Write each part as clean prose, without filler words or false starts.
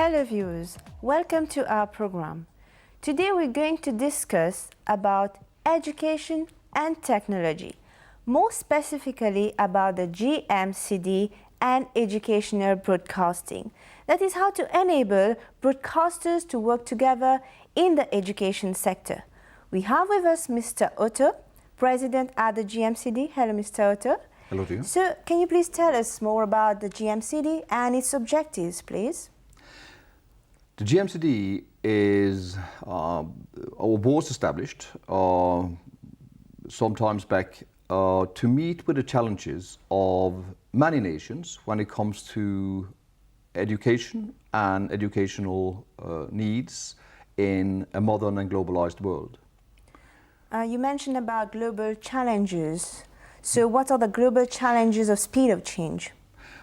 Hello viewers, welcome to our program. Today we're going to discuss about education and technology, more specifically about the GMCD and educational broadcasting. That is how to enable broadcasters to work together in the education sector. We have with us Mr. Otto, President at the GMCD. Hello, Mr. Otto. Hello to you. So, can you please tell us more about the GMCD and its objectives, please? The GMCD is or was established sometimes back to meet with the challenges of many nations when it comes to education and educational needs in a modern and globalized world. You mentioned about global challenges. So what are the global challenges of speed of change?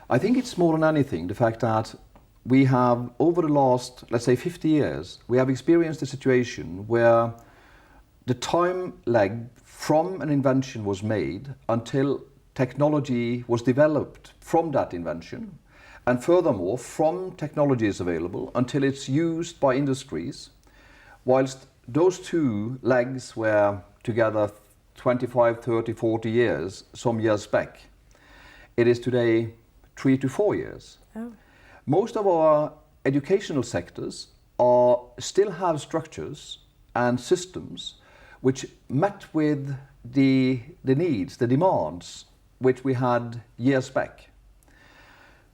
I think it's more than anything the fact that we have, over the last, let's say 50 years, we have experienced a situation where the time lag from an invention was made until technology was developed from that invention, and furthermore from technology is available until it's used by industries, whilst those two lags were together 25, 30, 40 years, some years back. It is today 3 to 4 years. Oh. Most of our educational sectors still have structures and systems which met with the needs, the demands which we had years back.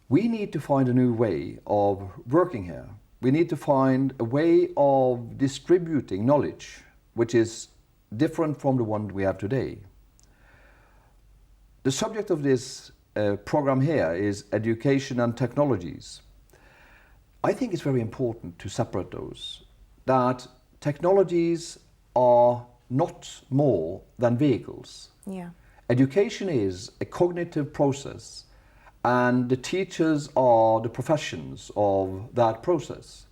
We need to find a new way of working here. We need to find a way of distributing knowledge which is different from the one we have today. The subject of this program here is education and technologies. I think it's very important to separate those, that technologies are not more than vehicles. Yeah. Education is a cognitive process, and the teachers are the professions of that process.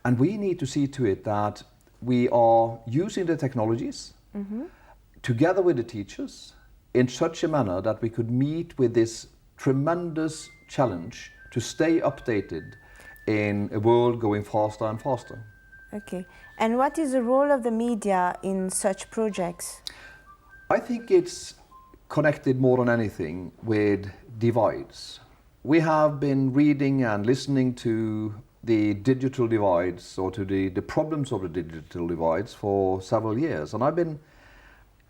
And we need to see to it that we are using the technologies together with the teachers in such a manner that we could meet with this tremendous challenge to stay updated in a world going faster and faster. Okay. And what is the role of the media in such projects? I think it's connected more than anything with divides. We have been reading and listening to the digital divides or to the problems of the digital divides for several years, and I've been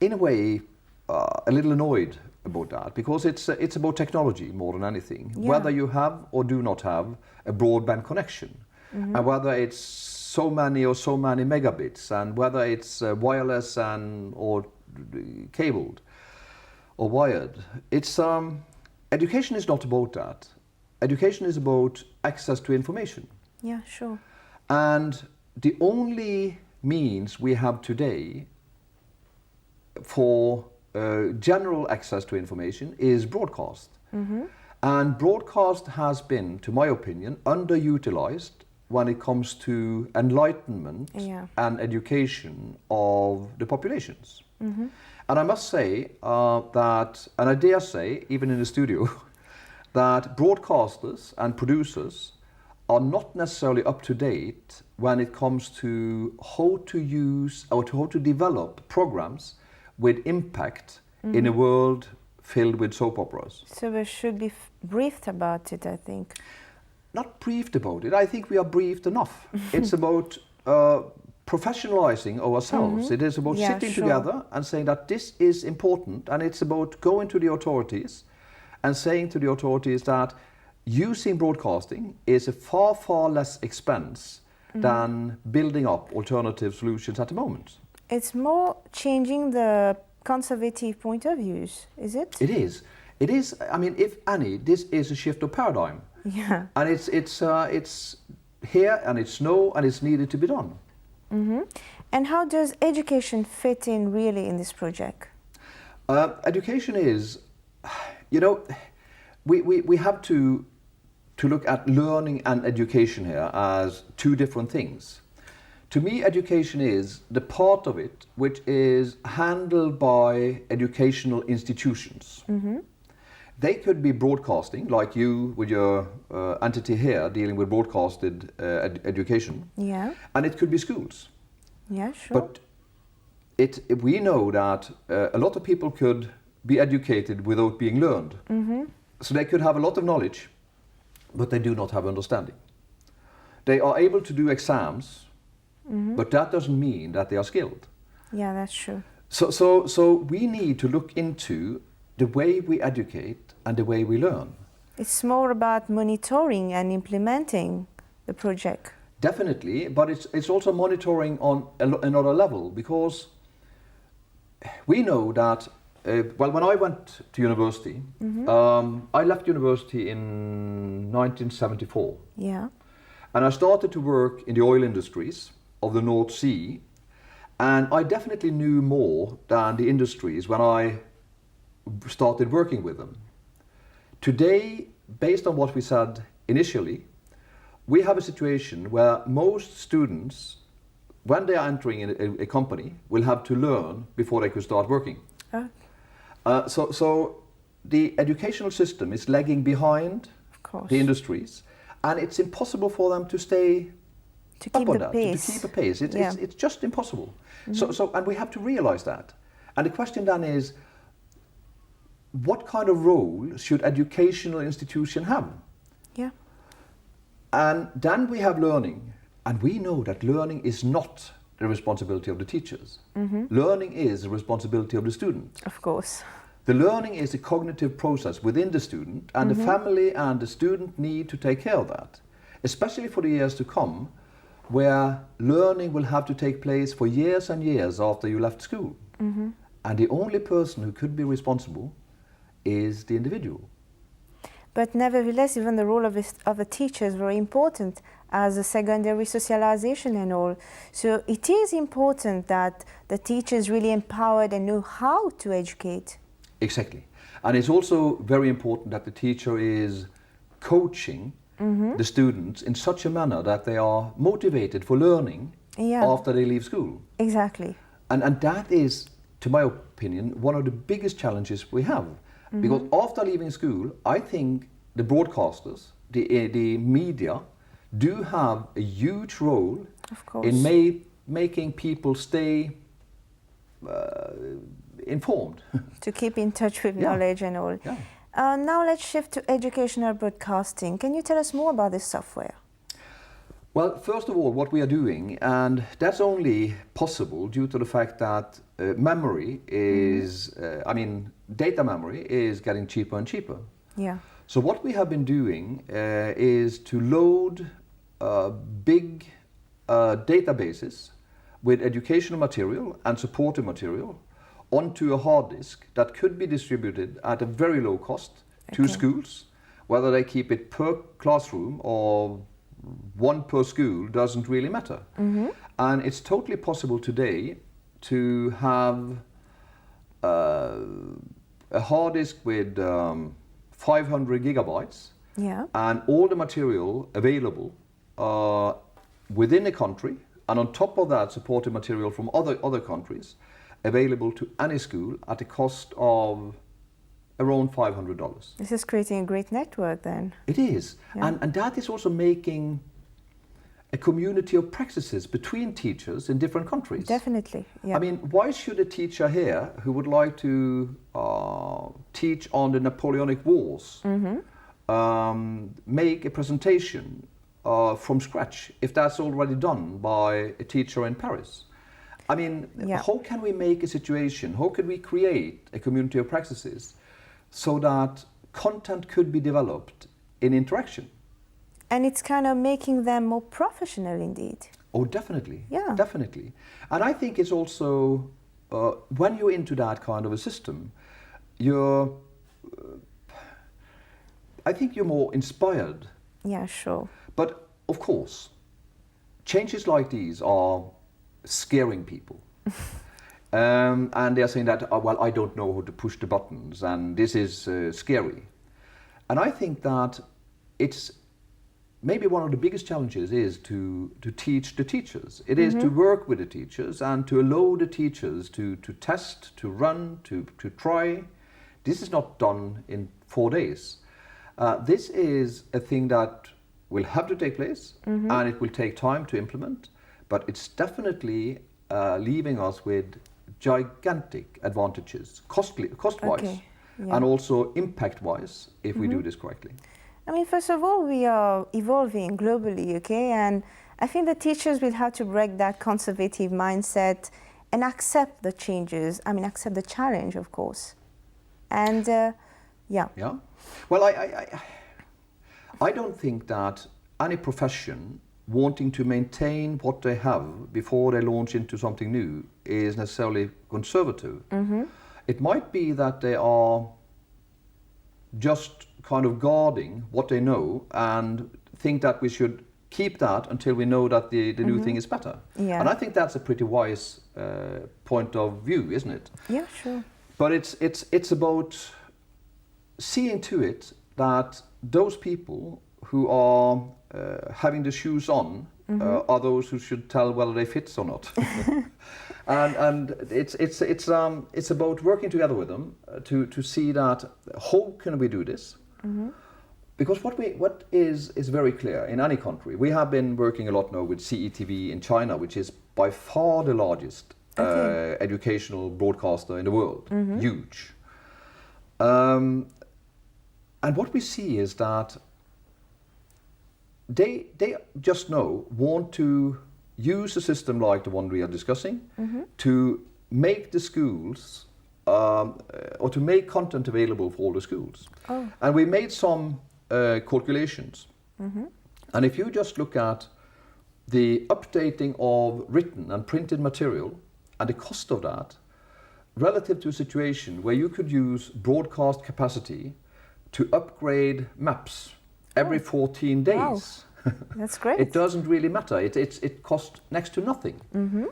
in a way a little annoyed about that, because it's about technology more than anything. Yeah. Whether you have or do not have a broadband connection, and whether it's so many megabits, and whether it's wireless or cabled or wired. It's education is not about that. Education is about access to information. Yeah, sure. And the only means we have today for general access to information is broadcast. And broadcast has been, to my opinion, underutilized when it comes to enlightenment and education of the populations. And I must say that, and I dare say, even in the studio, that broadcasters and producers are not necessarily up to date when it comes to how to use or how to develop programs with impact in a world filled with soap operas. So we should be briefed about it, I think. Not briefed about it. I think we are briefed enough. It's about professionalizing ourselves. It is about sitting together and saying that this is important, and it's about going to the authorities and saying to the authorities that using broadcasting is a far, far less expense than building up alternative solutions at the moment. It's more changing the conservative point of views, is it? It is. It is. I mean, if any, this is a shift of paradigm. Yeah. And it's here, and it's now, and it's needed to be done. And how does education fit in really in this project? Education is, you know, we have to look at learning and education here as two different things. To me, education is the part of it which is handled by educational institutions. They could be broadcasting, like you with your entity here dealing with broadcasted education. Yeah. And it could be schools. Yeah, sure. But we know that a lot of people could be educated without being learned. So they could have a lot of knowledge, but they do not have understanding. They are able to do exams, but that doesn't mean that they are skilled. Yeah, that's true. So we need to look into the way we educate and the way we learn. It's more about monitoring and implementing the project. Definitely, but it's also monitoring on another level, because we know that, when I went to university, I left university in 1974. Yeah. And I started to work in the oil industries of the North Sea, and I definitely knew more than the industries when I started working with them. Today, based on what we said initially, we have a situation where most students, when they are entering a company, will have to learn before they could start working. So the educational system is lagging behind the industries, and it's impossible for them to stay to keep the pace. To keep a pace. It's just impossible. And we have to realize that. And the question then is, what kind of role should educational institution have? Yeah. And then we have learning, and we know that learning is not the responsibility of the teachers. Learning is the responsibility of the student. Of course. The learning is a cognitive process within the student, and the family and the student need to take care of that, especially for the years to come, where learning will have to take place for years and years after you left school. And the only person who could be responsible is the individual. But nevertheless, even the role of a teacher is very important as a secondary socialization and all. So it is important that the teacher is really empowered and know how to educate. Exactly. And it's also very important that the teacher is coaching the students in such a manner that they are motivated for learning after they leave school. Exactly. And that is, to my opinion, one of the biggest challenges we have. Because after leaving school, I think the broadcasters, the media, do have a huge role in making people stay informed. To keep in touch with knowledge and all. Yeah. Now let's shift to educational broadcasting. Can you tell us more about this software? Well, first of all, what we are doing, and that's only possible due to the fact that memory is, data memory is getting cheaper and cheaper. Yeah. So what we have been doing is to load big databases with educational material and supportive material onto a hard disk that could be distributed at a very low cost to schools. Whether they keep it per classroom or one per school doesn't really matter. And it's totally possible today to have a hard disk with 500 gigabytes and all the material available within a country, and on top of that supported material from other countries available to any school at a cost of around $500. This is creating a great network then. It is. And that is also making a community of practices between teachers in different countries. Definitely, yeah. I mean, why should a teacher here who would like to teach on the Napoleonic Wars make a presentation from scratch if that's already done by a teacher in Paris? I mean, how can we make a situation, how could we create a community of practices so that content could be developed in interaction? And it's kind of making them more professional indeed. Oh, definitely. Yeah. Definitely. And I think it's also, when you're into that kind of a system, I think you're more inspired. Yeah, sure. But of course, changes like these are scaring people. And they're saying that, well, I don't know how to push the buttons and this is scary. And I think that it's maybe one of the biggest challenges is to teach the teachers. It is to work with the teachers and to allow the teachers to test, to run, to try, This is not done in 4 days. This is a thing that will have to take place, and it will take time to implement, but it's definitely leaving us with gigantic advantages, cost-wise, and also impact-wise, if we do this correctly. I mean, first of all, we are evolving globally, okay? And I think the teachers will have to break that conservative mindset and accept the changes. I mean, accept the challenge, of course. And yeah. Well, I don't think that any profession wanting to maintain what they have before they launch into something new is necessarily conservative. It might be that they are just kind of guarding what they know and think that we should keep that until we know that the new thing is better. And I think that's a pretty wise point of view, isn't it? Yeah, sure. But it's about seeing to it that those people who are having the shoes on are those who should tell whether they fit or not. and it's about working together with them to see that how can we do this. Because what is very clear in any country, we have been working a lot now with CETV in China, which is by far the largest educational broadcaster in the world, huge. And what we see is that they just want to use a system like the one we are discussing to make the schools or to make content available for all the schools. And we made some calculations. And if you just look at the updating of written and printed material and the cost of that relative to a situation where you could use broadcast capacity to upgrade maps every 14 days. Wow. That's great. It doesn't really matter. It costs next to nothing.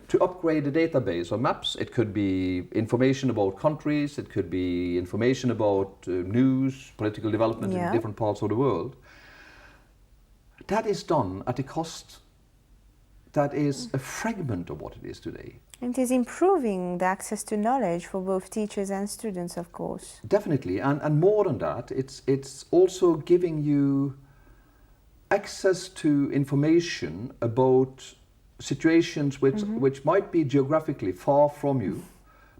To upgrade the database of maps. It could be information about countries, it could be information about news, political development in different parts of the world. That is done at a cost that is a fragment of what it is today. And it is improving the access to knowledge for both teachers and students, of course. Definitely, and more than that, it's also giving you access to information about situations which might be geographically far from you,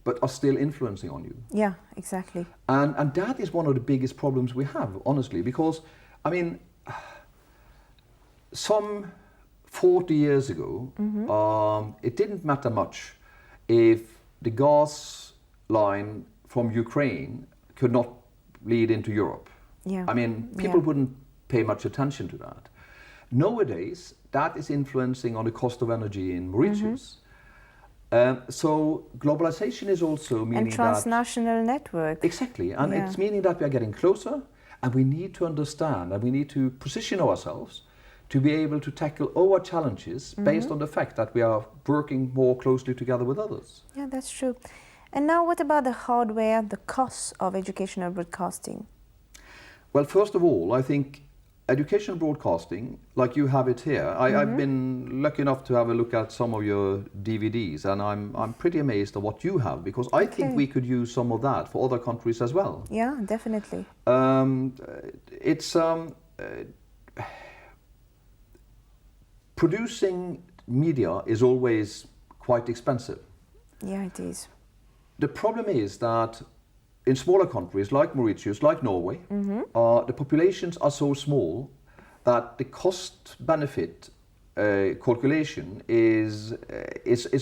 but are still influencing on you. Yeah, exactly. And that is one of the biggest problems we have, honestly, because, I mean, some 40 years ago, it didn't matter much if the gas line from Ukraine could not lead into Europe. I mean, people wouldn't pay much attention to that. Nowadays, that is influencing on the cost of energy in Mauritius. So globalization is also meaning and transnational network. Exactly, and it's meaning that we are getting closer, and we need to understand, and we need to position ourselves to be able to tackle our challenges based on the fact that we are working more closely together with others. Yeah, that's true. And now what about the hardware, the costs of educational broadcasting? Well, first of all, I think educational broadcasting, like you have it here, I've been lucky enough to have a look at some of your DVDs, and I'm pretty amazed at what you have, because I think we could use some of that for other countries as well. Yeah, definitely. Producing media is always quite expensive. Yeah, it is. The problem is that in smaller countries like Mauritius, like Norway, the populations are so small that the cost-benefit calculation is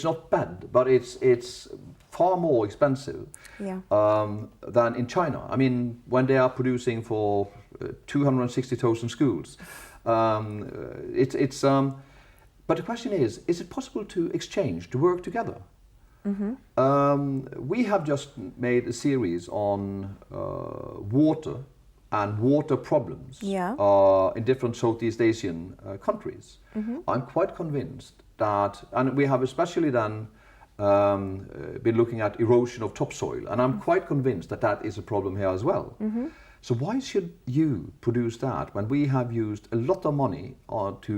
not bad, but it's far more expensive than in China. I mean, when they are producing for 260,000 schools, but the question is it possible to exchange, to work together? We have just made a series on water and water problems in different Southeast Asian countries. I'm quite convinced that, and we have especially then been looking at erosion of topsoil, and I'm quite convinced that that is a problem here as well. So why should you produce that when we have used a lot of money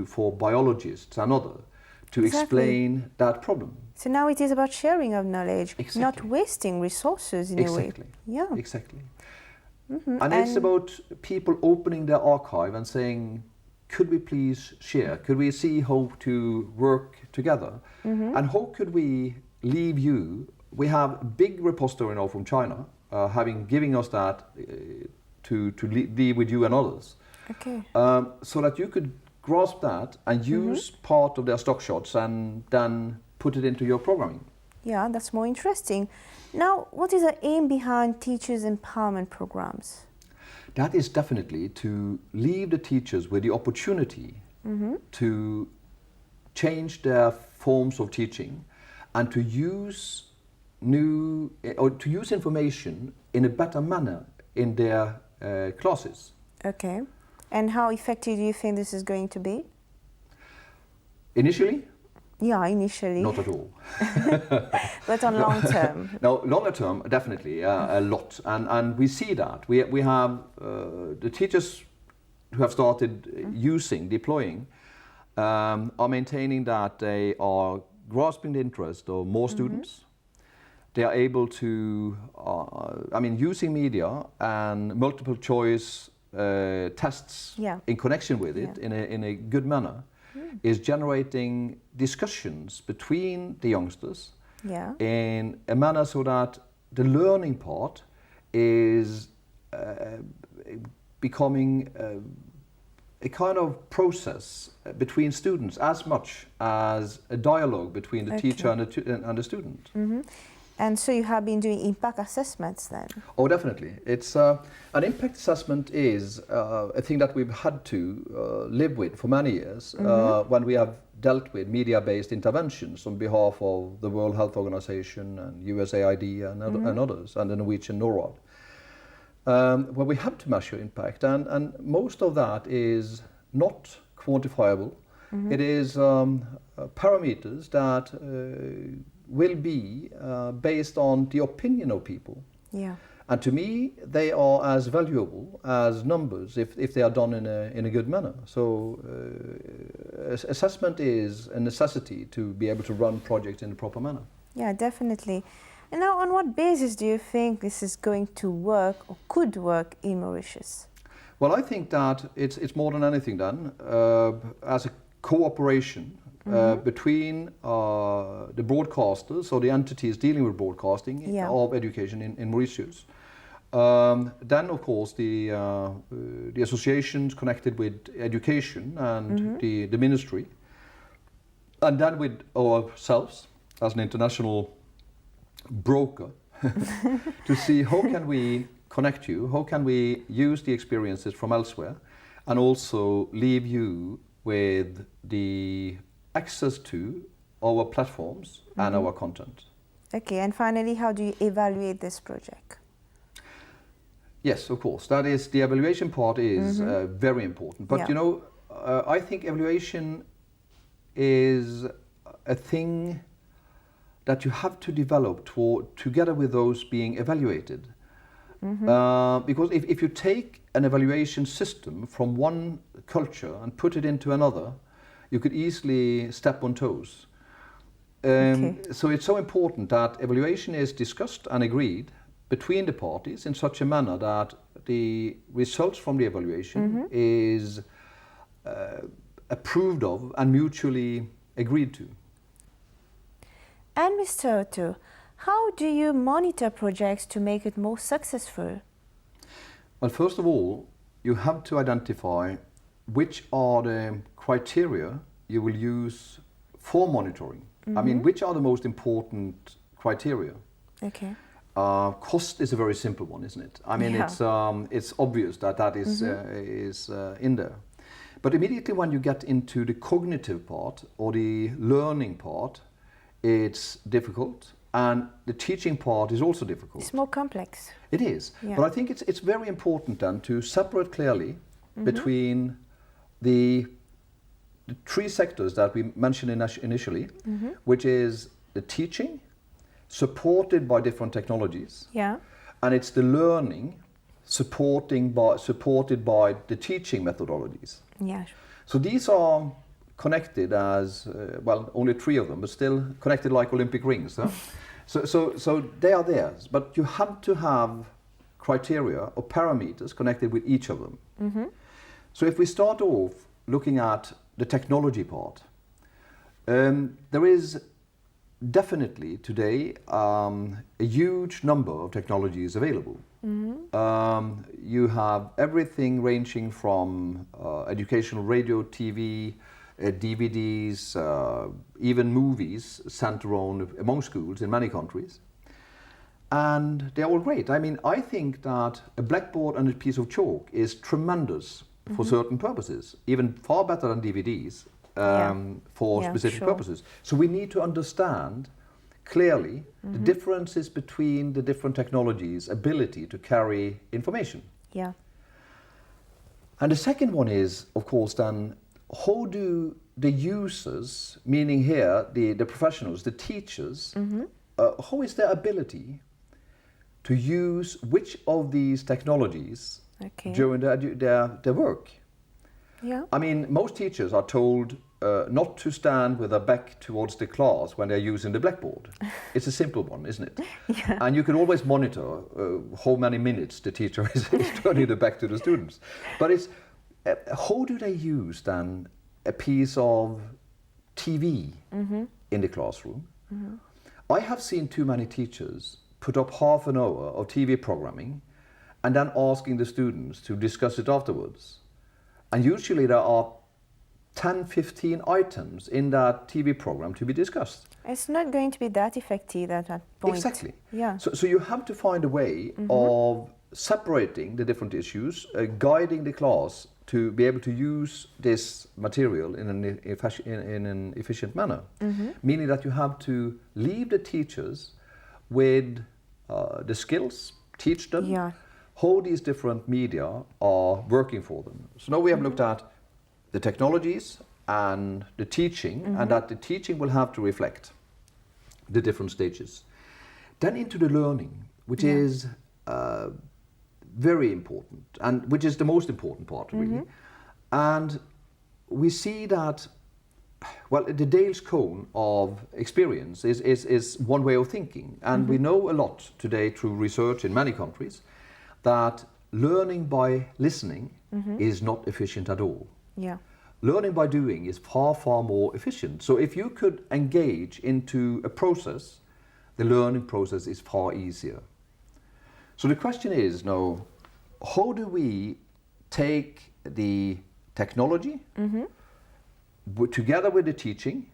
for biologists and others to explain that problem? So now it is about sharing of knowledge, not wasting resources in a way. Yeah. Exactly. And it's about people opening their archive and saying, could we please share? Could we see how to work together? And how could we leave you? We have a big repository now from China, giving us that to leave with you and others. Okay. So that you could grasp that and use part of their stock shots and then put it into your programming. Yeah, that's more interesting. Now, what is the aim behind teachers' empowerment programs? That is definitely to leave the teachers with the opportunity to change their forms of teaching and to use information in a better manner in their classes. Okay. And how effective do you think this is going to be? Initially? Yeah, initially. Not at all. But on long term? No, longer term, definitely, a lot. And we see that. We have the teachers who have started deploying, are maintaining that they are grasping the interest of more students. They are able to, using media and multiple choice tests in connection with it in a good manner is generating discussions between the youngsters in a manner so that the learning part is becoming a kind of process between students as much as a dialogue between the teacher and the student. And so you have been doing impact assessments then? Oh, definitely. It's an impact assessment is a thing that we've had to live with for many years when we have dealt with media-based interventions on behalf of the World Health Organization and USAID and others, and the Norwegian NORAD. Where we have to measure impact, and most of that is not quantifiable. It is parameters that will be based on the opinion of people. Yeah. And to me, they are as valuable as numbers if they are done in a good manner. So assessment is a necessity to be able to run projects in a proper manner. Yeah, definitely. And now, on what basis do you think this is going to work or could work in Mauritius? Well, I think that it's more than anything done as a cooperation between the broadcasters or the entities dealing with broadcasting of education in Mauritius. Then, of course, the associations connected with education and the ministry. And then with ourselves as an international broker to see how can we connect you, how can we use the experiences from elsewhere and also leave you with the access to our platforms and our content. Okay, and finally, how do you evaluate this project? Yes, of course. That is, the evaluation part is very important. But you know, I think evaluation is a thing that you have to develop together with those being evaluated. Because if you take an evaluation system from one culture and put it into another, you could easily step on toes. So it's so important that evaluation is discussed and agreed between the parties in such a manner that the results from the evaluation is approved of and mutually agreed to. And Mr. Otto, how do you monitor projects to make it more successful? Well, first of all, you have to identify which are the criteria you will use for monitoring. I mean, which are the most important criteria? Okay. Cost is a very simple one, isn't it? I mean, it's obvious that is in there. But immediately when you get into the cognitive part or the learning part, it's difficult, and the teaching part is also difficult. It's more complex. It is, but I think it's very important then to separate clearly between the three sectors that we mentioned initially, which is the teaching, supported by different technologies, and it's the learning, supported by the teaching methodologies. Yeah. So these are connected as, well, only three of them, but still connected like Olympic rings. Huh? So they are theirs, but you have to have criteria or parameters connected with each of them. So if we start off looking at the technology part, there is definitely today a huge number of technologies available. You have everything ranging from educational radio, TV, DVDs, even movies sent around among schools in many countries. And they're all great. I mean, I think that a blackboard and a piece of chalk is tremendous for certain purposes, even far better than DVDs for specific purposes. So we need to understand clearly the differences between the different technologies' ability to carry information. Yeah. And the second one is, of course, then how do the users, meaning here the professionals, the teachers, how is their ability to use which of these technologies during their work? Yeah. I mean, most teachers are told not to stand with their back towards the class when they're using the blackboard. It's a simple one, isn't it? Yeah. And you can always monitor how many minutes the teacher is turning the back to the students. But it's how do they use then a piece of TV in the classroom? I have seen too many teachers put up half an hour of TV programming and then asking the students to discuss it afterwards. And usually there are 10, 15 items in that TV program to be discussed. It's not going to be that effective at that point. Exactly. Yeah. So you have to find a way of separating the different issues, guiding the class to be able to use this material in an efficient manner. Meaning that you have to leave the teachers with the skills, teach them how these different media are working for them. So now we have looked at the technologies and the teaching, and that the teaching will have to reflect the different stages. Then into the learning, which is very important, and which is the most important part, really. And we see that, well, the Dale's cone of experience is one way of thinking. And we know a lot today through research in many countries that learning by listening is not efficient at all. Yeah. Learning by doing is far, far more efficient. So if you could engage into a process, the learning process is far easier. So the question is now, how do we take the technology together with the teaching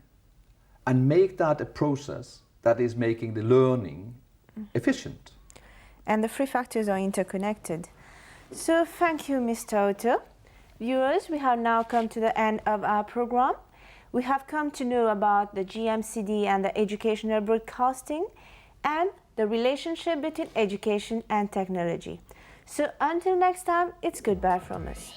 and make that a process that is making the learning efficient? And the three factors are interconnected. So thank you, Mr. Otto. Viewers, we have now come to the end of our program. We have come to know about the GMCD and the educational broadcasting and the relationship between education and technology. So until next time, it's goodbye from us.